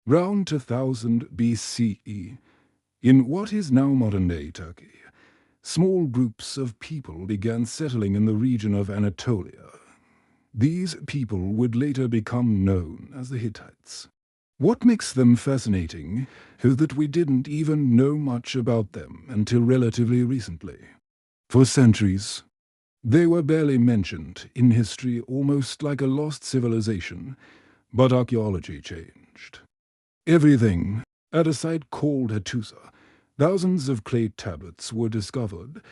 Round 2000 BCE, in what is now modern-day Turkey, small groups of people began settling in the region of Anatolia. These people would later become known as the Hittites. What makes them fascinating is that we didn't even know much about them until relatively recently. For centuries, they were barely mentioned in history, almost like a lost civilization, but archaeology changed everything. At a site called Hattusa, thousands of clay tablets were discovered.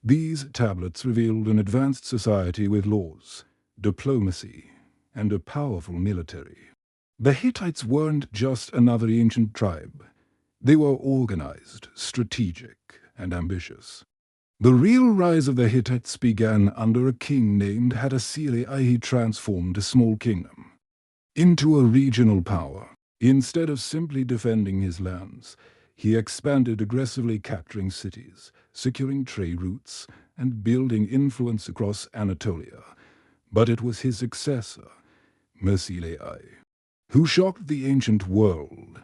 These tablets revealed an advanced society with laws, diplomacy, and a powerful military. The Hittites weren't just another ancient tribe. They were organized, strategic, and ambitious. The real rise of the Hittites began under a king named Hattusili. He transformed a small kingdom into a regional power. Instead of simply defending his lands, he expanded, aggressively capturing cities, securing trade routes, and building influence across Anatolia. But it was his successor, Mersilei, who shocked the ancient world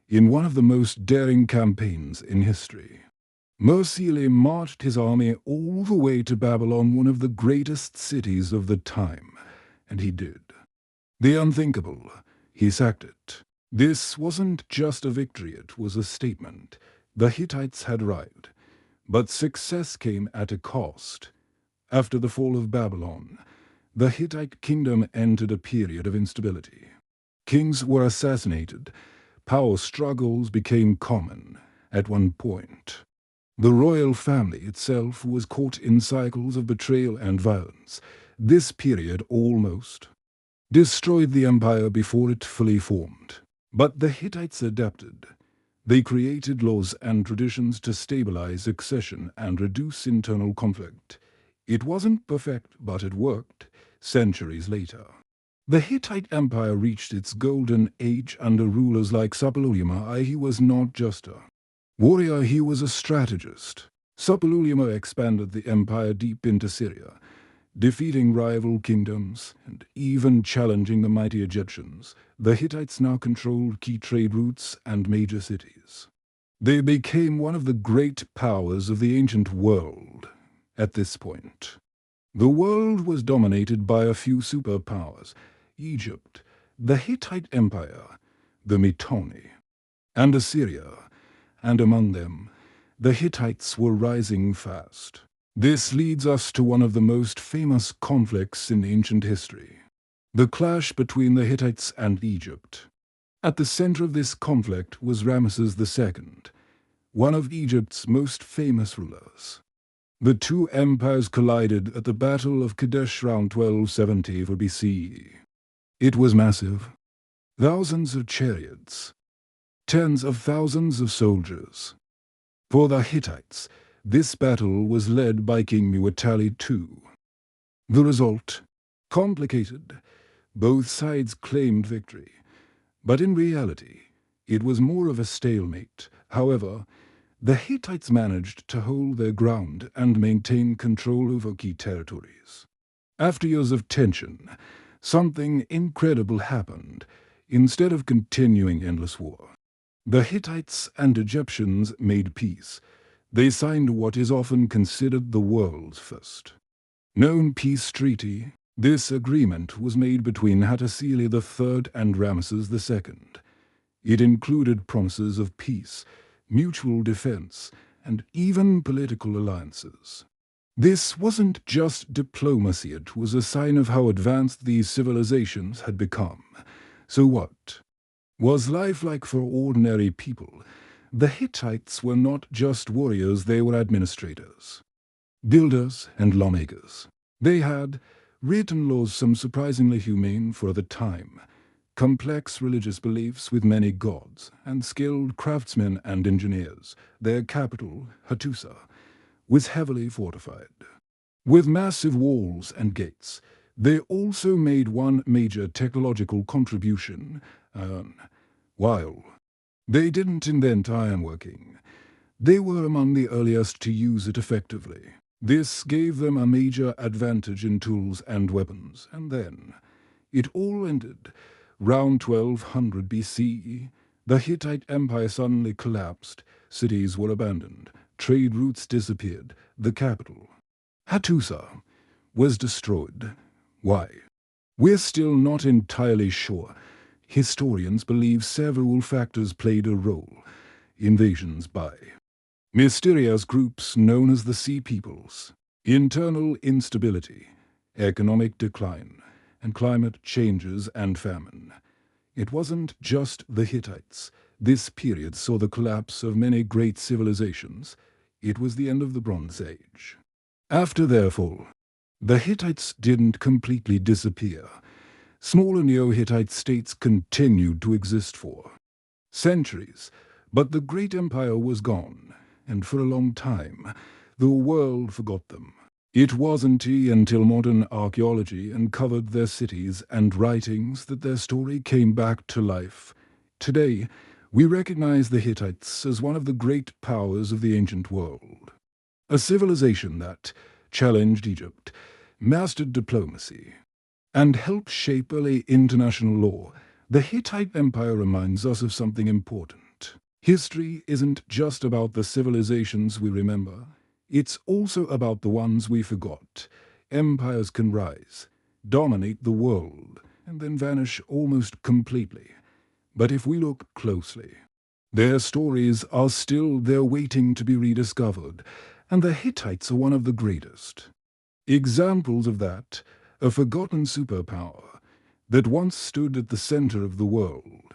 in one of the most daring campaigns in history. Mersilei marched his army all the way to Babylon, one of the greatest cities of the time, and he did the unthinkable. He sacked it. This wasn't just a victory, it was a statement. The Hittites had arrived, but success came at a cost. After the fall of Babylon, the Hittite kingdom entered a period of instability. Kings were assassinated, power struggles became common. At one point, the royal family itself was caught in cycles of betrayal and violence. This period almost destroyed the empire before it fully formed. But the Hittites adapted. They created laws and traditions to stabilize succession and reduce internal conflict. It wasn't perfect, but it worked. Centuries later, the Hittite Empire reached its golden age under rulers like Suppiluliuma. He was not just a warrior, he was a strategist. Suppiluliuma expanded the empire deep into Syria, defeating rival kingdoms and even challenging the mighty Egyptians. The Hittites now controlled key trade routes and major cities. They became one of the great powers of the ancient world. At this point, the world was dominated by a few superpowers: Egypt, the Hittite Empire, the Mitanni, and Assyria, and among them, the Hittites were rising fast. This leads us to one of the most famous conflicts in ancient history, the clash between the Hittites and Egypt. At the center of this conflict was Ramesses II, one of Egypt's most famous rulers. The two empires collided at the Battle of Kadesh around 1270 BCE. It was massive. Thousands of chariots, tens of thousands of soldiers. For the Hittites, this battle was led by King Muwatalli II. The result? Complicated. Both sides claimed victory, but in reality, it was more of a stalemate. However, the Hittites managed to hold their ground and maintain control over key territories. After years of tension, something incredible happened. Instead of continuing endless war, the Hittites and Egyptians made peace. They signed what is often considered the world's first known peace treaty. This agreement was made between Hattusili III and Ramesses II. It included promises of peace, mutual defense, and even political alliances. This wasn't just diplomacy, it was a sign of how advanced these civilizations had become. So what was life like for ordinary people? The Hittites were not just warriors, they were administrators, builders, and lawmakers. They had written laws, some surprisingly humane for the time, complex religious beliefs with many gods, and skilled craftsmen and engineers. Their capital, Hattusa, was heavily fortified, with massive walls and gates. They also made one major technological contribution. While they didn't invent ironworking, they were among the earliest to use it effectively. This gave them a major advantage in tools and weapons. And then it all ended round 1200 BCE The Hittite Empire suddenly collapsed, cities were abandoned, trade routes disappeared, the capital, Hattusa, was destroyed. Why? We're still not entirely sure. Historians believe several factors played a role. Invasions by mysterious groups known as the Sea Peoples, internal instability, economic decline, and climate changes and famine. It wasn't just the Hittites. This period saw the collapse of many great civilizations. It was the end of the Bronze Age. After their fall, the Hittites didn't completely disappear. Smaller Neo-Hittite states continued to exist for centuries, but the great empire was gone, and for a long time, the world forgot them. It wasn't until modern archaeology uncovered their cities and writings that their story came back to life. Today, we recognize the Hittites as one of the great powers of the ancient world. A civilization that challenged Egypt, mastered diplomacy, and helped shape early international law. The Hittite Empire reminds us of something important. History isn't just about the civilizations we remember. It's also about the ones we forgot. Empires can rise, dominate the world, and then vanish almost completely. But if we look closely, their stories are still there waiting to be rediscovered, and the Hittites are one of the greatest. Examples of that, a forgotten superpower that once stood at the center of the world.